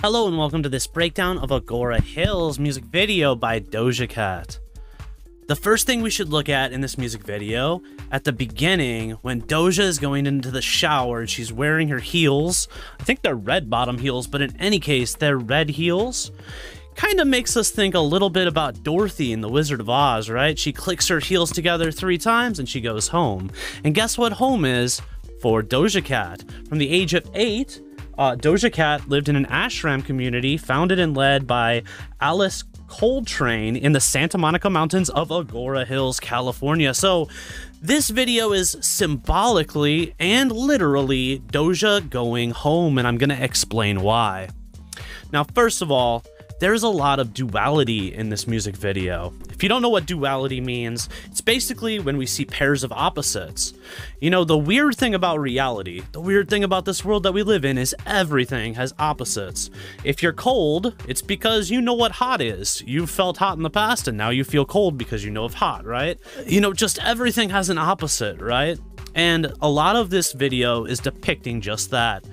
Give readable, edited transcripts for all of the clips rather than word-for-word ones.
Hello and welcome to this breakdown of Agora Hills music video by Doja Cat. The first thing we should look at in this music video, at the beginning, when Doja is going into the shower and she's wearing her heels, I think they're red bottom heels, but in any case, they're red heels, kind of makes us think a little bit about Dorothy in The Wizard of Oz, right? She clicks her heels together 3 times and she goes home. And guess what home is for Doja Cat? From the age of 8, Doja Cat lived in an ashram community founded and led by Alice Coltrane in the Santa Monica Mountains of Agora Hills, California. So this video is symbolically and literally Doja going home, and I'm going to explain why. Now, first of all, there's a lot of duality in this music video. If you don't know what duality means, it's basically when we see pairs of opposites. You know, the weird thing about reality, the weird thing about this world that we live in is everything has opposites. If you're cold, it's because you know what hot is. You've felt hot in the past and now you feel cold because you know of hot, right? You know, just everything has an opposite, right? And a lot of this video is depicting just that.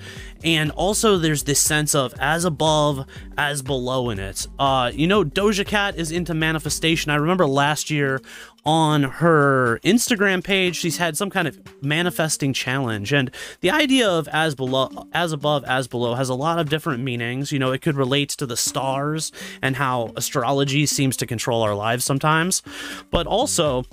And also there's this sense of as above, as below in it. You know, Doja Cat is into manifestation. I remember last year on her Instagram page, she's had some kind of manifesting challenge. And the idea of as below, as above, as below has a lot of different meanings. You know, it could relate to the stars and how astrology seems to control our lives sometimes. But also,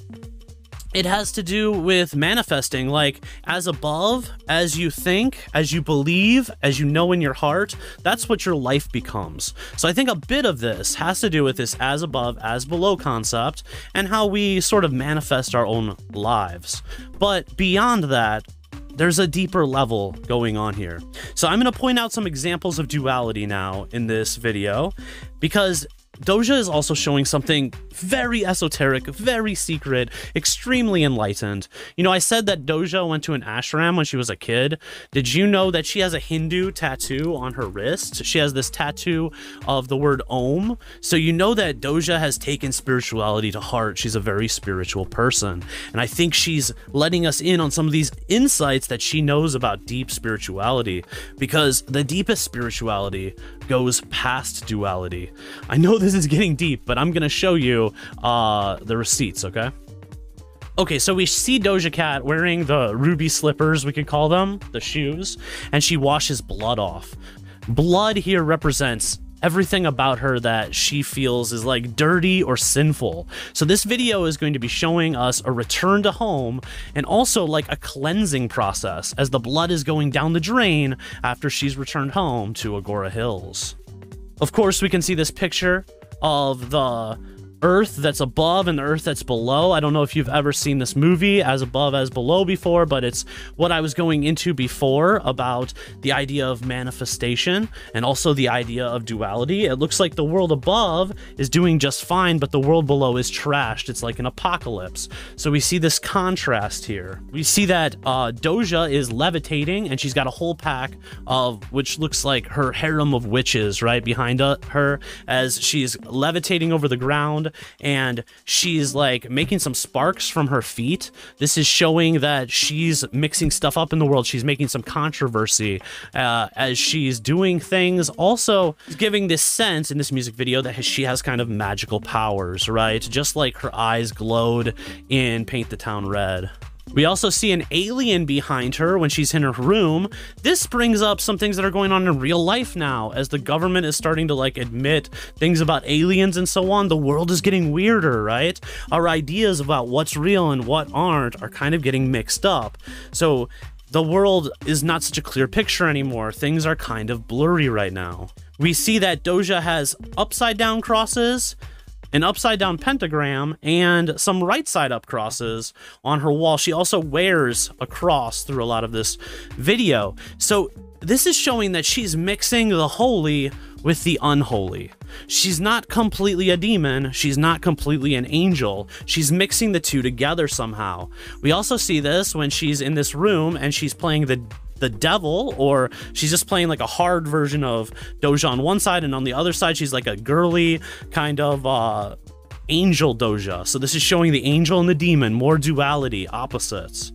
it has to do with manifesting, like as above, as you think, as you believe, as you know in your heart, that's what your life becomes. So I think a bit of this has to do with this as above, as below concept and how we sort of manifest our own lives. But beyond that, there's a deeper level going on here. So I'm going to point out some examples of duality now in this video, because Doja is also showing something very esoteric, very secret, extremely enlightened. You know, I said that Doja went to an ashram when she was a kid. Did you know that she has a Hindu tattoo on her wrist? She has this tattoo of the word Om. So you know that Doja has taken spirituality to heart. She's a very spiritual person. And I think she's letting us in on some of these insights that she knows about deep spirituality, because the deepest spirituality goes past duality. I know this is getting deep, but I'm gonna show you the receipts, okay? Okay, so we see Doja Cat wearing the ruby slippers, we could call them, the shoes, and she washes blood off. Blood here represents everything about her that she feels is like dirty or sinful. So this video is going to be showing us a return to home and also like a cleansing process as the blood is going down the drain after she's returned home to Agora Hills. Of course, we can see this picture of the earth that's above and the earth that's below. I don't know if you've ever seen this movie, As Above, As Below, before, but it's what I was going into before about the idea of manifestation and also the idea of duality. It looks like the world above is doing just fine, but the world below is trashed. It's like an apocalypse. So we see this contrast here. We see that Doja is levitating and she's got a whole pack of, which looks like her harem of witches right behind her as she's levitating over the ground. And she's like making some sparks from her feet. This is showing that she's mixing stuff up in the world. She's making some controversy as she's doing things. Also giving this sense in this music video that she has kind of magical powers, right? Just like her eyes glowed in Paint the Town Red. We also see an alien behind her when she's in her room. This brings up some things that are going on in real life now. As the government is starting to like admit things about aliens and so on, the world is getting weirder, right? Our ideas about what's real and what aren't are kind of getting mixed up. So the world is not such a clear picture anymore. Things are kind of blurry right now. We see that Doja has upside down crosses, an upside down pentagram, and some right side up crosses on her wall. She also wears a cross through a lot of this video. So this is showing that she's mixing the holy with the unholy. She's not completely a demon. She's not completely an angel. She's mixing the two together somehow. We also see this when she's in this room and she's playing the devil, or she's just playing like a hard version of Doja on one side, and on the other side she's like a girly kind of angel Doja. So this is showing the angel and the demon, more duality, opposites.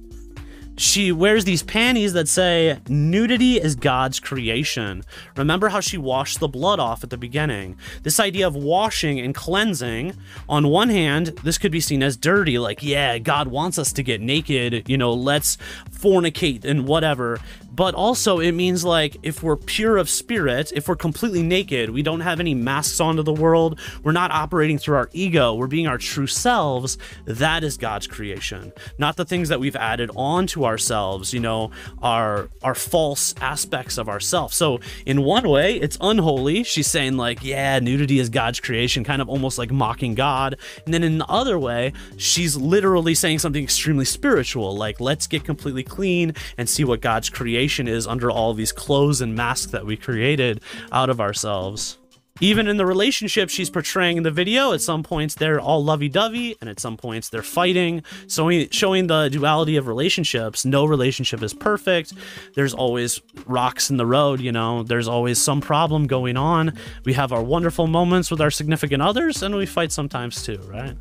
She wears these panties that say, nudity is God's creation. Remember how she washed the blood off at the beginning? This idea of washing and cleansing, on one hand, this could be seen as dirty, like, yeah, God wants us to get naked, you know, let's fornicate and whatever. But also it means like, if we're pure of spirit, if we're completely naked, we don't have any masks onto the world, we're not operating through our ego, we're being our true selves, that is God's creation. Not the things that we've added on to ourselves, you know, our false aspects of ourselves. So in one way, it's unholy. She's saying like, yeah, nudity is God's creation, kind of almost like mocking God. And then in the other way, she's literally saying something extremely spiritual, like, let's get completely clean and see what God's creation is under all these clothes and masks that we created out of ourselves. Even in the relationship she's portraying in the video, at some points they're all lovey-dovey, and at some points they're fighting, showing the duality of relationships. No relationship is perfect. There's always rocks in the road, you know, there's always some problem going on. We have our wonderful moments with our significant others, and we fight sometimes too, right?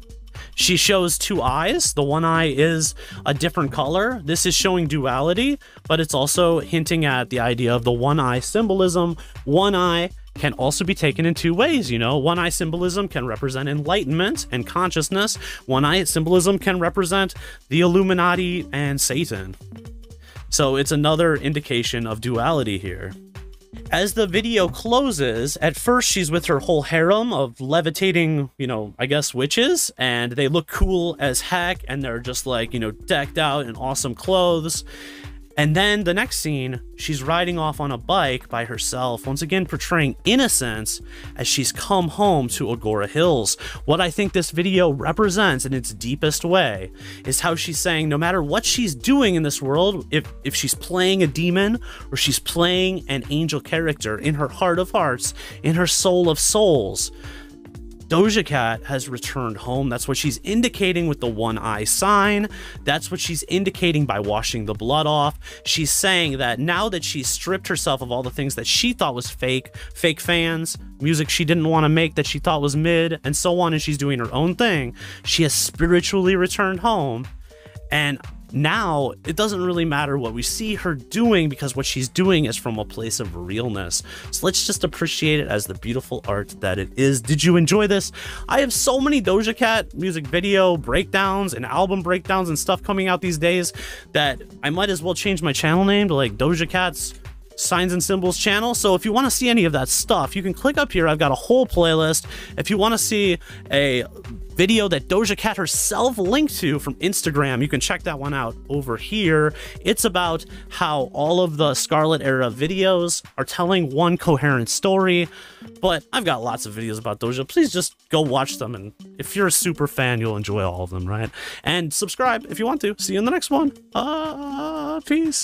She shows two eyes. The one eye is a different color. This is showing duality, but it's also hinting at the idea of the one eye symbolism. One eye can also be taken in two ways, you know. One eye symbolism can represent enlightenment and consciousness. One eye symbolism can represent the Illuminati and Satan. So it's another indication of duality here. As the video closes, at first she's with her whole harem of levitating, you know, I guess witches, and they look cool as heck, and they're just like, you know, decked out in awesome clothes. And then the next scene, she's riding off on a bike by herself, once again portraying innocence as she's come home to Agora Hills. What I think this video represents in its deepest way is how she's saying no matter what she's doing in this world, if she's playing a demon or she's playing an angel character, in her heart of hearts, in her soul of souls, Doja Cat has returned home. That's what she's indicating with the one eye sign. That's what she's indicating by washing the blood off. She's saying that now that she's stripped herself of all the things that she thought was fake fans, music she didn't want to make that she thought was mid, and so on, and she's doing her own thing, she has spiritually returned home. And now it doesn't really matter what we see her doing, because what she's doing is from a place of realness. So let's just appreciate it as the beautiful art that it is. Did you enjoy this? I have so many Doja Cat music video breakdowns and album breakdowns and stuff coming out these days that I might as well change my channel name to like Doja Cat's Signs and Symbols channel. So if you want to see any of that stuff, you can click up here. I've got a whole playlist. If you want to see a video that Doja Cat herself linked to from Instagram, you can check that one out over here. It's about how all of the Scarlet era videos are telling one coherent story, but I've got lots of videos about Doja. Please just go watch them, and if you're a super fan, you'll enjoy all of them, right? And subscribe if you want to. See you in the next one. Peace.